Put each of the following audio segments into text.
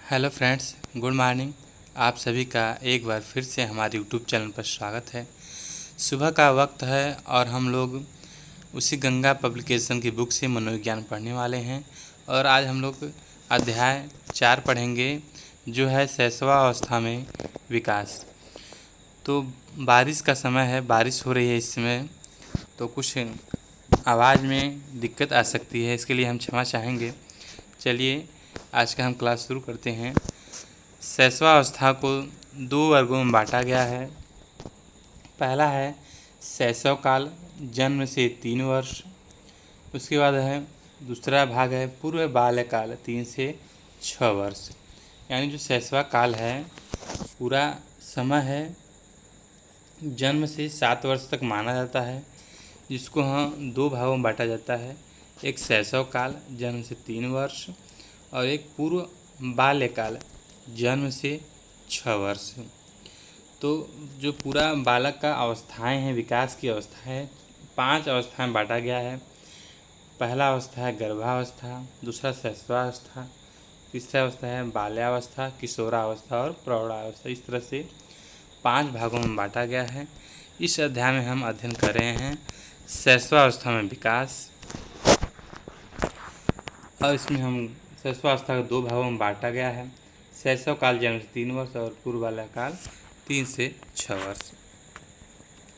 Hello friends, good morning. आप सभी का एक बार फिर से हमारे यूट्यूब चैनल पर स्वागत है। सुबह का वक्त है और हम लोग उसी गंगा पब्लिकेशन की बुक से मनोविज्ञान पढ़ने वाले हैं। और आज हम लोग अध्याय 4 पढ़ेंगे, जो है शैशवावस्था में विकास। तो बारिश का समय है, बारिश हो रही है इस समय, तो कुछ आवाज़ में दिक्कत आ सकती है, इसके लिए हम क्षमा चाहेंगे। चलिए आज का हम क्लास शुरू करते हैं। शैशवावस्था को 2 वर्गों में बांटा गया है। पहला है शैशव काल, जन्म से 3 वर्ष। उसके बाद है दूसरा भाग है पूर्व बाल्यकाल, 3 से 6 वर्ष। यानी जो शैशवा काल है पूरा समय है जन्म से 7 वर्ष तक माना जाता है, जिसको हम 2 भागों में बांटा जाता है। एक शैशव काल, जन्म से 3 वर्ष, और एक पूर्व बाल्यकाल, जन्म से 6 वर्ष। तो जो पूरा बालक का अवस्थाएं हैं, विकास की अवस्था है, 5 अवस्थाएं बांटा गया है। पहला अवस्था है गर्भावस्था, दूसरा शैशवावस्था, तीसरा अवस्था है बाल्यावस्था, किशोरावस्था और प्रौढ़ावस्था। इस तरह से 5 भागों में बांटा गया है। इस अध्याय में हम अध्ययन कर रहे हैं शैशवावस्था में विकास, और इसमें हम शैशवावस्था को 2 भागों में बांटा गया है। शैशव काल, जन्म से 3 वर्ष, और पूर्व बाल्यकाल 3 से 6 वर्ष।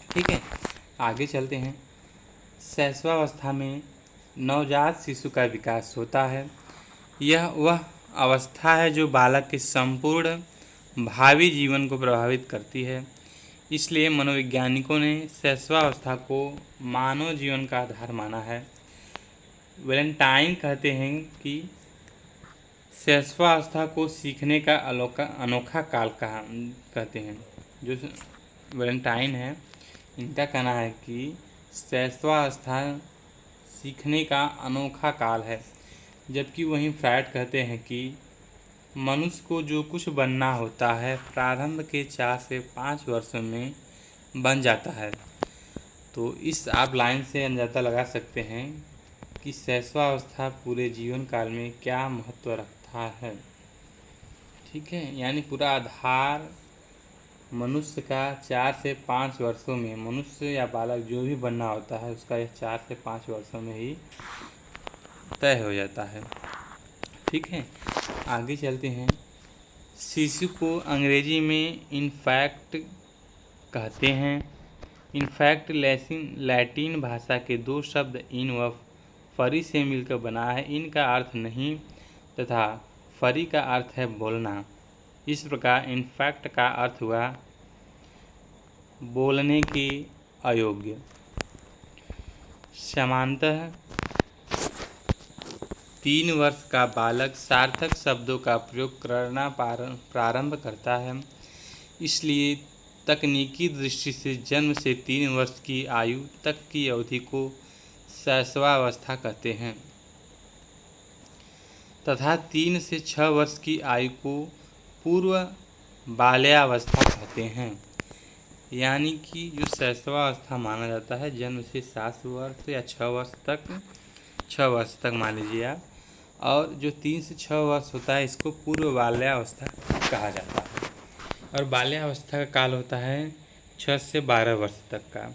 ठीक है, आगे चलते हैं। शैशवावस्था में नवजात शिशु का विकास होता है। यह वह अवस्था है जो बालक के संपूर्ण भावी जीवन को प्रभावित करती है। इसलिए मनोवैज्ञानिकों ने शैशवावस्था को मानव जीवन का आधार माना है। वैलेंटाइन कहते हैं कि शैशवावस्था को सीखने का अनोखा काल कहते हैं। जो वैलेंटाइन है, इनका कहना है कि शैशवावस्था सीखने का अनोखा काल है, जबकि वहीं फ्रायड कहते हैं कि मनुष्य को जो कुछ बनना होता है प्रारंभ के 4 से 5 वर्षों में बन जाता है। तो इस आप लाइन से अंदाज़ा लगा सकते हैं कि शैशवावस्था पूरे जीवन काल में क्या महत्व रखता है। ठीक है, यानी पूरा आधार मनुष्य का 4 से 5 वर्षों में, मनुष्य या बालक जो भी बनना होता है उसका यह 4 से 5 वर्षों में ही तय हो जाता है। ठीक है, आगे चलते हैं। शिशु को अंग्रेजी में इनफैक्ट कहते हैं। इनफैक्ट लैटिन भाषा के 2 शब्द इन व फरी से मिलकर बना है। इनका अर्थ नहीं तथा फरी का अर्थ है बोलना। इस प्रकार इनफैक्ट का अर्थ हुआ बोलने के अयोग्य। सामान्यतः 3 वर्ष का बालक सार्थक शब्दों का प्रयोग करना प्रारंभ करता है। इसलिए तकनीकी दृष्टि से जन्म से 3 वर्ष की आयु तक की अवधि को शैशवावस्था कहते हैं, तथा 3 से 6 वर्ष की आयु को पूर्व बाल्यावस्था कहते हैं। यानी कि जो शैशवावस्था माना जाता है जन्म से 7 वर्ष या 6 वर्ष तक मान लीजिए आप, और जो 3 से 6 वर्ष होता है इसको पूर्व बाल्यावस्था कहा जाता है। और बाल्यावस्था का काल होता है 6 से 12 वर्ष तक का।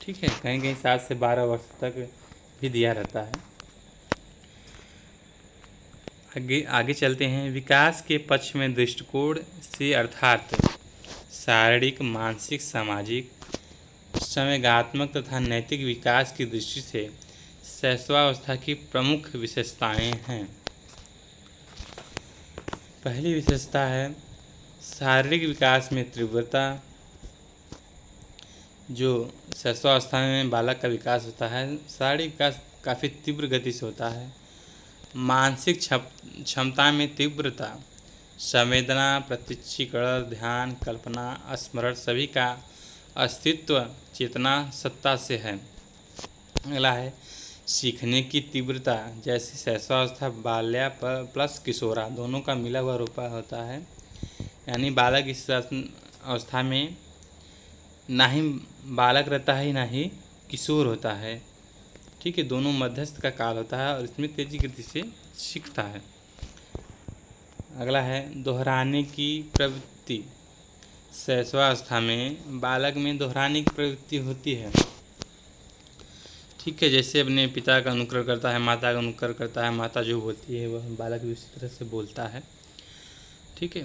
ठीक है, कहीं कहीं 7 से 12 वर्ष तक भी दिया रहता है। आगे चलते हैं। विकास के पक्ष में दृष्टिकोण से अर्थात शारीरिक, मानसिक, सामाजिक, संवेगात्मक तथा नैतिक विकास की दृष्टि से शैशवावस्था की प्रमुख विशेषताएं हैं। पहली विशेषता है शारीरिक विकास में तीव्रता। जो शैशवावस्था में बालक का विकास होता है, शारीरिक विकास काफ़ी तीव्र गति से होता है। मानसिक क्षमता में तीव्रता, संवेदना, प्रत्यक्षीकरण, ध्यान, कल्पना, स्मरण सभी का अस्तित्व चेतना सत्ता से है। अगला है सीखने की तीव्रता। जैसे शैशवावस्था बाल्या प्लस किशोरा दोनों का मिला हुआ रूप होता है। यानी बालक इस अवस्था में ना ही बालक रहता है ना ही किशोर होता है। ठीक है, दोनों मध्यस्थ का काल होता है और इसमें तेजी गति से सीखता है। अगला है दोहराने की प्रवृत्ति। शैशवावस्था में बालक में दोहराने की प्रवृत्ति होती है। ठीक है, जैसे अपने पिता का अनुकरण करता है, माता का अनुकरण करता है, माता जो बोलती है वह बालक भी उसी तरह से बोलता है। ठीक है।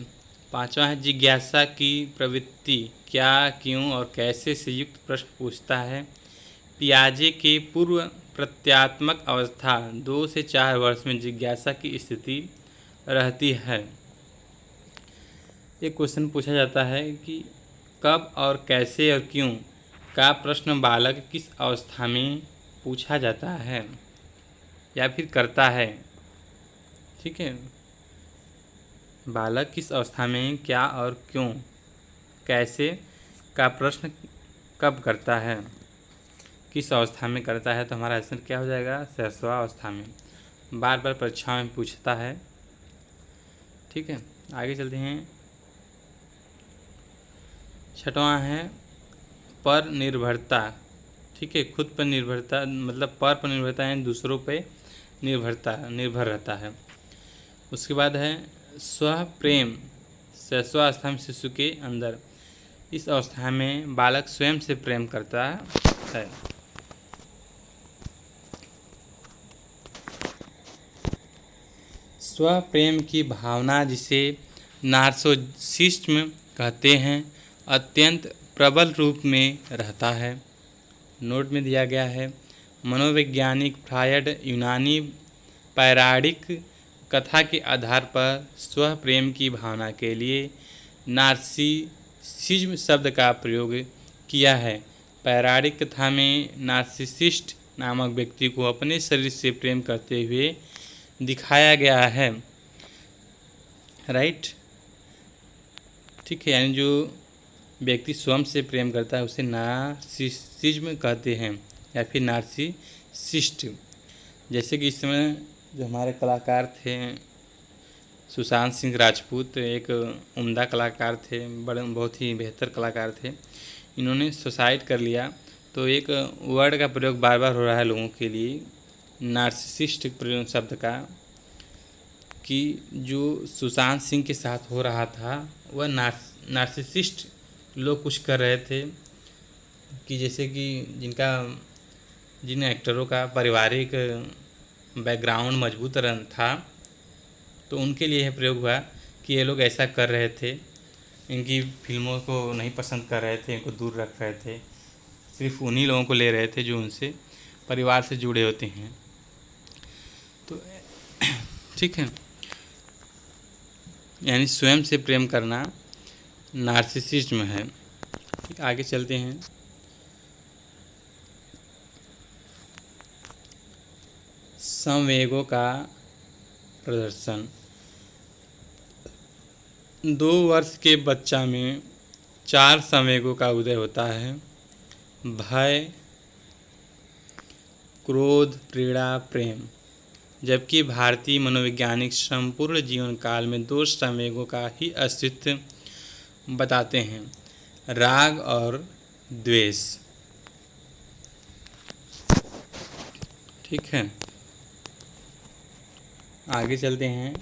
पांचवा है जिज्ञासा की प्रवृत्ति। क्या, क्यों और कैसे से युक्त प्रश्न पूछता है। पियाजे के पूर्व प्रत्यात्मक अवस्था 2 से 4 वर्ष में जिज्ञासा की स्थिति रहती है। एक क्वेश्चन पूछा जाता है कि कब और कैसे और क्यों का प्रश्न बालक किस अवस्था में पूछा जाता है या फिर करता है। ठीक है, बालक किस अवस्था में क्या और क्यों कैसे का प्रश्न कब करता है, किस अवस्था में करता है, तो हमारा आंसर क्या हो जाएगा, शैशवावस्था में। बार बार परीक्षाओं में पूछता है। ठीक है, आगे चलते हैं। छठवां है पर निर्भरता। ठीक है, खुद पर निर्भरता मतलब पर निर्भरता है, दूसरों पे निर्भर रहता है। उसके बाद है स्व प्रेम। शैशवावस्था में शिशु के अंदर, इस अवस्था में बालक स्वयं से प्रेम करता है। स्व प्रेम की भावना, जिसे नार्सिसिज्म कहते हैं, अत्यंत प्रबल रूप में रहता है। नोट में दिया गया है मनोवैज्ञानिक फ्रायड यूनानी पौराणिक कथा के आधार पर स्व प्रेम की भावना के लिए नार्सिसिज्म शब्द का प्रयोग किया है। पौराणिक कथा में नार्सिसिस्ट नामक व्यक्ति को अपने शरीर से प्रेम करते हुए दिखाया गया है। राइट। ठीक है, यानी जो व्यक्ति स्वयं से प्रेम करता है उसे नार्सिसिज्म कहते हैं या फिर नार्सिसिस्ट। जैसे कि इस समय जो हमारे कलाकार थे, सुशांत सिंह राजपूत एक उम्दा कलाकार थे, बहुत ही बेहतर कलाकार थे। इन्होंने सुसाइड कर लिया, तो एक वर्ड का प्रयोग बार बार हो रहा है लोगों के लिए, नार्सिसिस्ट शब्द का, कि जो सुशांत सिंह के साथ हो रहा था वह नार्सिसिस्ट लोग कुछ कर रहे थे, कि जैसे कि जिन एक्टरों का पारिवारिक बैकग्राउंड मजबूत था, तो उनके लिए यह प्रयोग हुआ कि ये लोग ऐसा कर रहे थे, इनकी फिल्मों को नहीं पसंद कर रहे थे, इनको दूर रख रहे थे, सिर्फ उन्हीं लोगों को ले रहे थे जो उनसे परिवार से जुड़े होते हैं। तो ठीक है, यानी स्वयं से प्रेम करना नार्सिसिज्म है। आगे चलते हैं। संवेगों का प्रदर्शन। 2 वर्ष के बच्चा में 4 संवेगों का उदय होता है। भय, क्रोध, पीड़ा, प्रेम। जबकि भारतीय मनोवैज्ञानिक संपूर्ण जीवन काल में 2 संवेगों का ही अस्तित्व बताते हैं, राग और द्वेष। ठीक है, आगे चलते हैं।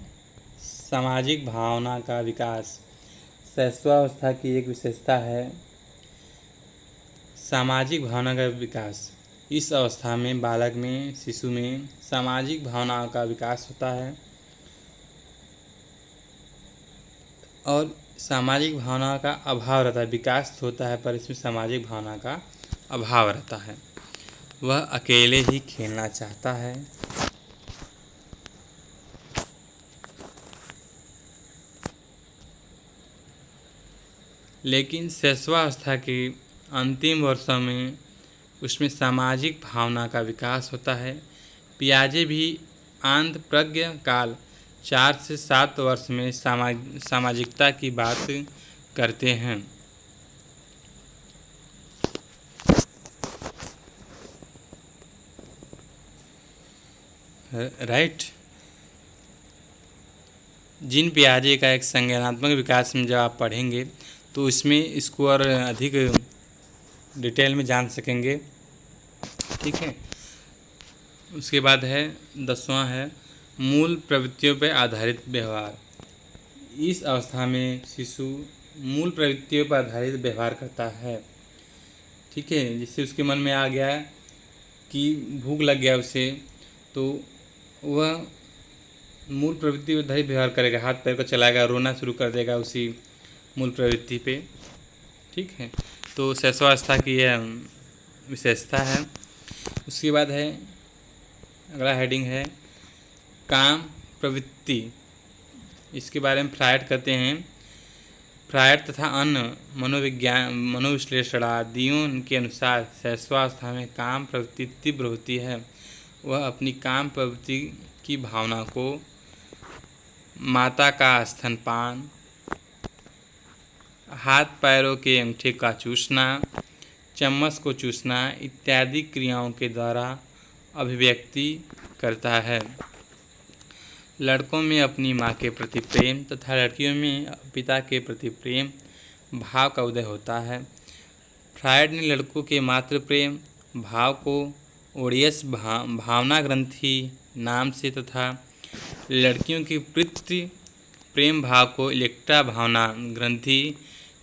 सामाजिक भावना का विकास। शैशवावस्था की एक विशेषता है सामाजिक भावना का विकास। इस अवस्था में बालक में, शिशु में सामाजिक भावनाओं का विकास होता है और सामाजिक भावना का अभाव रहता है। विकास होता है पर इसमें सामाजिक भावना का अभाव रहता है। वह अकेले ही खेलना चाहता है। लेकिन शैशवावस्था के अंतिम वर्षों में उसमें सामाजिक भावना का विकास होता है। पियाजे भी आंध प्रज्ञ काल 4 से 7 वर्ष में सामाजिकता की बात करते हैं। राइट। जिन पियाजे का एक संज्ञानात्मक विकास में जब आप पढ़ेंगे तो इसमें इसको और अधिक डिटेल में जान सकेंगे। ठीक है, उसके बाद है 10वां है मूल प्रवृत्तियों पर आधारित व्यवहार। इस अवस्था में शिशु मूल प्रवृत्तियों पर आधारित व्यवहार करता है। ठीक है, जिससे उसके मन में आ गया कि भूख लग गया उसे, तो वह मूल प्रवृत्ति पर आधारित व्यवहार करेगा, हाथ पैर को चलाएगा, रोना शुरू कर देगा उसी मूल प्रवृत्ति पे। ठीक है, तो शैशवावस्था की यह विशेषता है। उसके बाद है अगला हेडिंग है काम प्रवृत्ति। इसके बारे में फ्रायड कहते हैं, फ्रायड तथा अन्य मनोविश्लेषणादियों के अनुसार शैशवावस्था में काम प्रवृत्ति तीव्र होती है। वह अपनी काम प्रवृत्ति की भावना को माता का स्तनपान, हाथ पैरों के अंगूठे का चूसना, चम्मच को चूसना इत्यादि क्रियाओं के द्वारा अभिव्यक्ति करता है। लड़कों में अपनी माँ के प्रति प्रेम तथा लड़कियों में पिता के प्रति प्रेम भाव का उदय होता है। फ्रायड ने लड़कों के मातृ प्रेम भाव को ओडियस भावना ग्रंथि नाम से तथा लड़कियों के प्रति प्रेम भाव को इलेक्ट्रा भावना ग्रंथि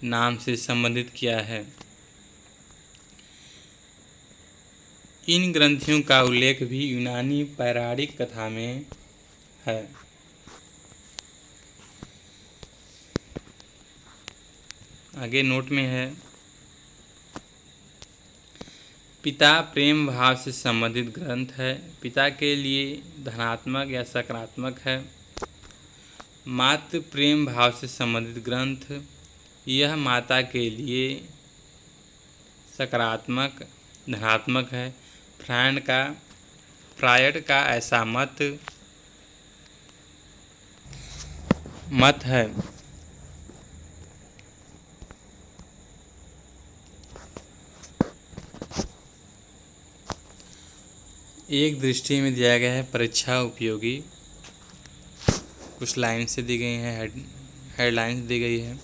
नाम से संबंधित किया है। इन ग्रंथियों का उल्लेख भी यूनानी पौराणिक कथा में है। आगे नोट में है, पिता प्रेम भाव से संबंधित ग्रंथ है। पिता के लिए धनात्मक या सकारात्मक है। मातृ प्रेम भाव से संबंधित ग्रंथ, यह माता के लिए सकारात्मक धनात्मक है। फ्रायड का ऐसा मत है। एक दृष्टि में दिया गया है परीक्षा उपयोगी, कुछ लाइन से दी गई हैं, हेडलाइंस दी गई है।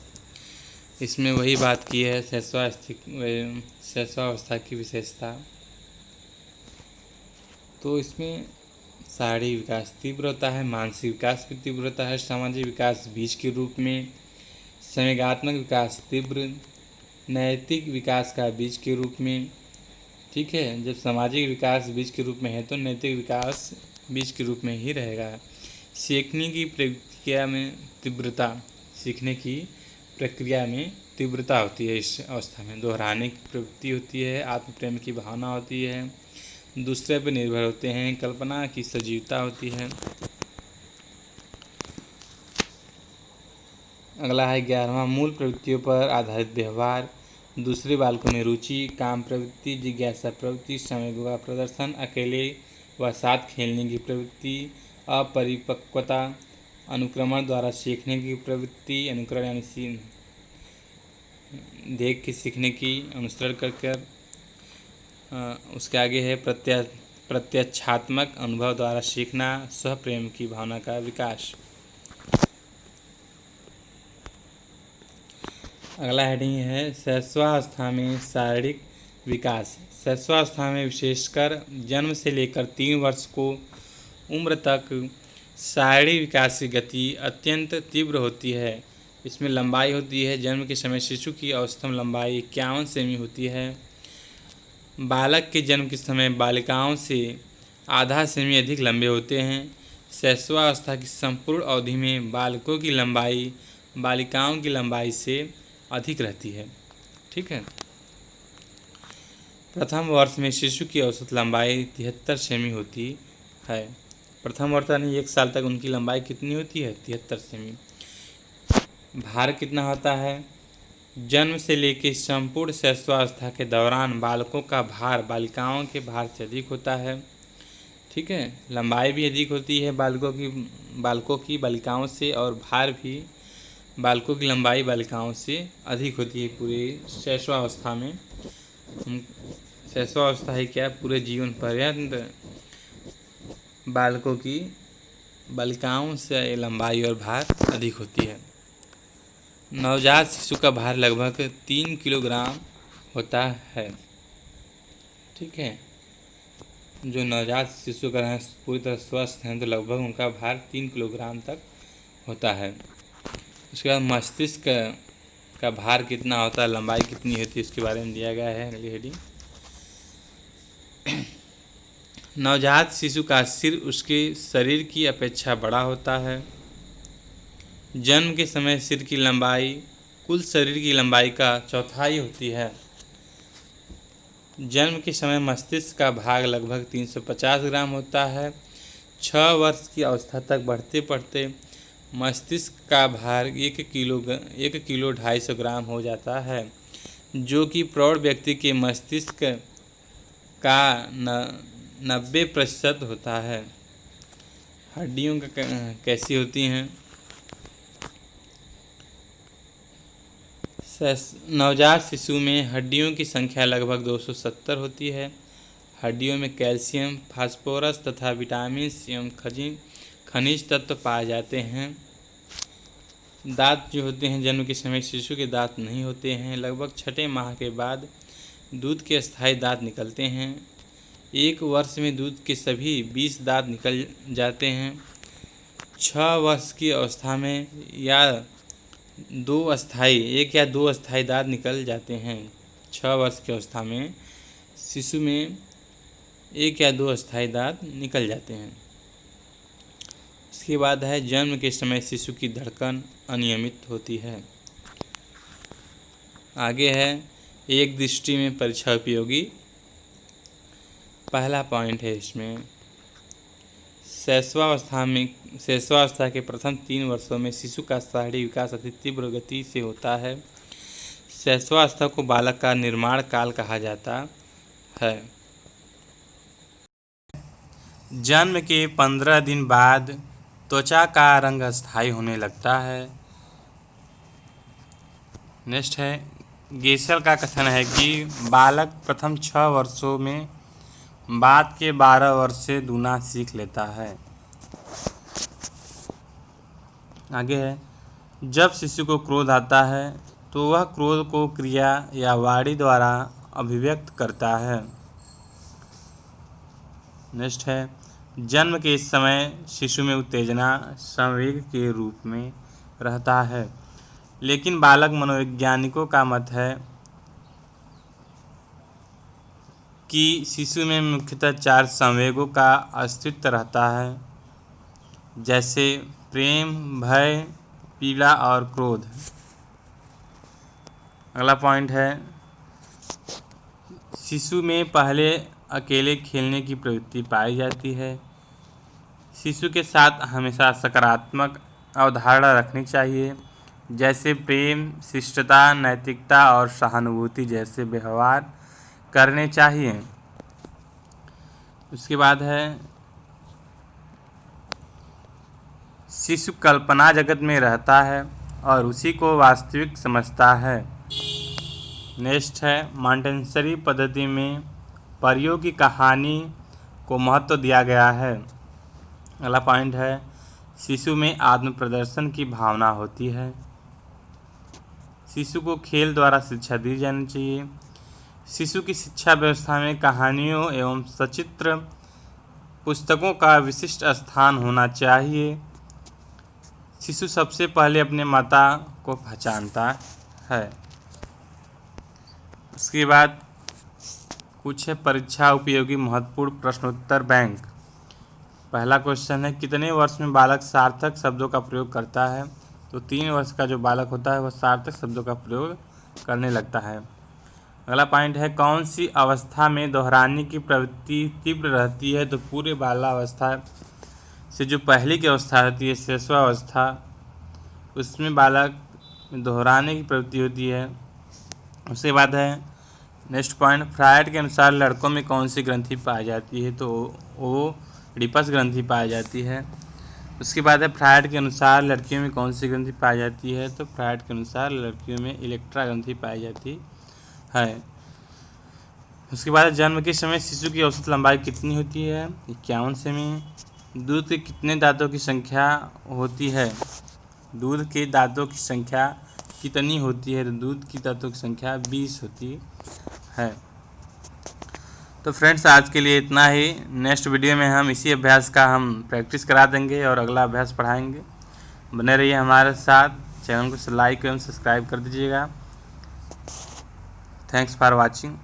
इसमें वही बात की है शैशवावस्था की विशेषता। तो इसमें शारीरिक विकास तीव्र होता है, मानसिक विकास भी तीव्र होता है, सामाजिक विकास बीज के रूप में, संवेगात्मक विकास तीव्र, नैतिक विकास का बीज के रूप में। ठीक है, जब सामाजिक विकास बीज के रूप में है तो नैतिक विकास बीज के रूप में ही रहेगा। सीखने की प्रक्रिया में तीव्रता, सीखने की प्रक्रिया में तीव्रता होती है। इस अवस्था में दोहराने की प्रवृत्ति होती है, आत्म प्रेम की भावना होती है, दूसरे पर निर्भर होते हैं, कल्पना की सजीवता होती है। अगला है 11वां मूल प्रवृत्तियों पर आधारित व्यवहार। दूसरे बालकों में रुचि, काम प्रवृत्ति, जिज्ञासा प्रवृत्ति, संवेगों का प्रदर्शन, अकेले व साथ खेलने की प्रवृत्ति, अपरिपक्वता, अनुक्रमण द्वारा सीखने की प्रवृत्ति, अनुकरण यानी देख के सीखने की, अनुसरण कर उसके आगे है प्रत्यक्षात्मक अनुभव द्वारा सीखना, सह प्रेम की भावना का विकास। अगला हेडिंग है शैशवावस्था में शारीरिक विकास। शैशवावस्था में विशेषकर जन्म से लेकर 3 वर्ष को उम्र तक शारीरिक विकास की गति अत्यंत तीव्र होती है। इसमें लंबाई होती है, जन्म के समय शिशु की औसतन लंबाई 51 सेमी होती है। बालक के जन्म के समय बालिकाओं से आधा सेमी अधिक लंबे होते हैं। शैशवावस्था की संपूर्ण अवधि में बालकों की लंबाई बालिकाओं की लंबाई से अधिक रहती है। ठीक है, प्रथम वर्ष में शिशु की औसत लंबाई 73 सेमी होती है। प्रथम वर्ष यानी 1 साल तक उनकी लंबाई कितनी होती है? 73 सेमी। भार कितना होता है? जन्म से लेकर संपूर्ण शैशवावस्था के दौरान बालकों का भार बालिकाओं के भार से अधिक होता है। ठीक है, लंबाई भी अधिक होती है बालकों की बालिकाओं से, और भार भी बालकों की लंबाई बालिकाओं से अधिक होती है पूरे शैशवावस्था में। शैशवावस्था ही क्या, पूरे जीवन पर्यंत बालकों की बालिकाओं से लंबाई और भार अधिक होती है। नवजात शिशु का भार लगभग 3 किलोग्राम होता है। ठीक है, जो नवजात शिशु का पूरी तरह स्वस्थ हैं तो लगभग उनका भार 3 किलोग्राम तक होता है। उसके बाद मस्तिष्क का भार कितना होता है, लंबाई कितनी होती है, इसके बारे में दिया गया है। अगली हेडिंग, नवजात शिशु का सिर उसके शरीर की अपेक्षा बड़ा होता है। जन्म के समय सिर की लंबाई कुल शरीर की लंबाई का चौथाई होती है। जन्म के समय मस्तिष्क का भाग लगभग 350 ग्राम होता है। 6 वर्ष की अवस्था तक बढ़ते बढ़ते मस्तिष्क का भार 1 किलो 250 ग्राम हो जाता है, जो कि प्रौढ़ व्यक्ति के मस्तिष्क का 90% होता है। हड्डियों कैसी होती हैं? नवजात शिशु में हड्डियों की संख्या लगभग 270 होती है। हड्डियों में कैल्शियम, फास्फोरस तथा विटामिन एवं खनिज तत्व पाए जाते हैं। दांत जो होते हैं, जन्म के समय शिशु के दांत नहीं होते हैं। लगभग 6ठे माह के बाद दूध के अस्थायी दांत निकलते हैं। 1 वर्ष में दूध के सभी 20 दांत निकल जाते हैं। 6 वर्ष की अवस्था में एक या दो अस्थायी दांत निकल जाते हैं। 6 वर्ष की अवस्था में शिशु में 1 या 2 अस्थायी दांत निकल जाते हैं। इसके बाद है, जन्म के समय शिशु की धड़कन अनियमित होती है। आगे है, एक दृष्टि में परीक्षा उपयोगी। पहला पॉइंट है इसमें, शैशवावस्था के प्रथम 3 वर्षों में शिशु का शारीरिक विकास अति तीव्र गति से होता है। शैशवावस्था को बालक का निर्माण काल कहा जाता है। जन्म के 15 दिन बाद त्वचा का रंग अस्थायी होने लगता है। नेक्स्ट है, गेसल का कथन है कि बालक प्रथम 6 वर्षों में बाद के 12 वर्ष से दूना सीख लेता है। आगे है, जब शिशु को क्रोध आता है तो वह क्रोध को क्रिया या वाणी द्वारा अभिव्यक्त करता है। नेक्स्ट है, जन्म के इस समय शिशु में उत्तेजना संवेग के रूप में रहता है, लेकिन बालक मनोवैज्ञानिकों का मत है कि शिशु में मुख्यतः 4 संवेगों का अस्तित्व रहता है, जैसे प्रेम, भय, पीड़ा और क्रोध। अगला पॉइंट है, शिशु में पहले अकेले खेलने की प्रवृत्ति पाई जाती है। शिशु के साथ हमेशा सकारात्मक अवधारणा रखनी चाहिए, जैसे प्रेम, शिष्टता, नैतिकता और सहानुभूति जैसे व्यवहार करने चाहिए। उसके बाद है, शिशु कल्पना जगत में रहता है और उसी को वास्तविक समझता है। नेक्स्ट है, मॉन्टेसरी पद्धति में परियों की कहानी को महत्व दिया गया है। अगला पॉइंट है, शिशु में आत्म प्रदर्शन की भावना होती है। शिशु को खेल द्वारा शिक्षा दी जानी चाहिए। शिशु की शिक्षा व्यवस्था में कहानियों एवं सचित्र पुस्तकों का विशिष्ट स्थान होना चाहिए। शिशु सबसे पहले अपने माता को पहचानता है। उसके बाद कुछ है परीक्षा उपयोगी महत्वपूर्ण प्रश्नोत्तर बैंक। पहला क्वेश्चन है, कितने वर्ष में बालक सार्थक शब्दों का प्रयोग करता है? तो 3 वर्ष का जो बालक होता है वह सार्थक शब्दों का प्रयोग करने लगता है। अगला पॉइंट है, कौन सी अवस्था में दोहराने की प्रवृत्ति तीव्र रहती है? तो पूरे बाल्यावस्था से जो पहले की अवस्था होती है, शैशवावस्था, उसमें बालक में दोहराने की प्रवृत्ति होती है। उसके बाद है नेक्स्ट पॉइंट, फ्रायड के अनुसार लड़कों में कौन सी ग्रंथि पाई जाती है? तो ओडिपस ग्रंथि पाई जाती है। उसके बाद है, फ्रायड के अनुसार लड़कियों में कौन सी ग्रंथि पाई जाती है? तो फ्रायड के अनुसार लड़कियों में इलेक्ट्रा ग्रंथि पाई जाती है। उसके बाद जन्म के समय शिशु की औसत लंबाई कितनी होती है? 51 सेमी। दूध के कितने दांतों की संख्या होती है? दूध के दांतों की संख्या कितनी होती है? दूध की दांतों की संख्या 20 होती है। तो फ्रेंड्स, आज के लिए इतना ही। नेक्स्ट वीडियो में हम इसी अभ्यास का प्रैक्टिस करा देंगे और अगला अभ्यास पढ़ाएंगे। बने रहिए हमारे साथ। चैनल को लाइक एवं सब्सक्राइब कर दीजिएगा। Thanks for watching.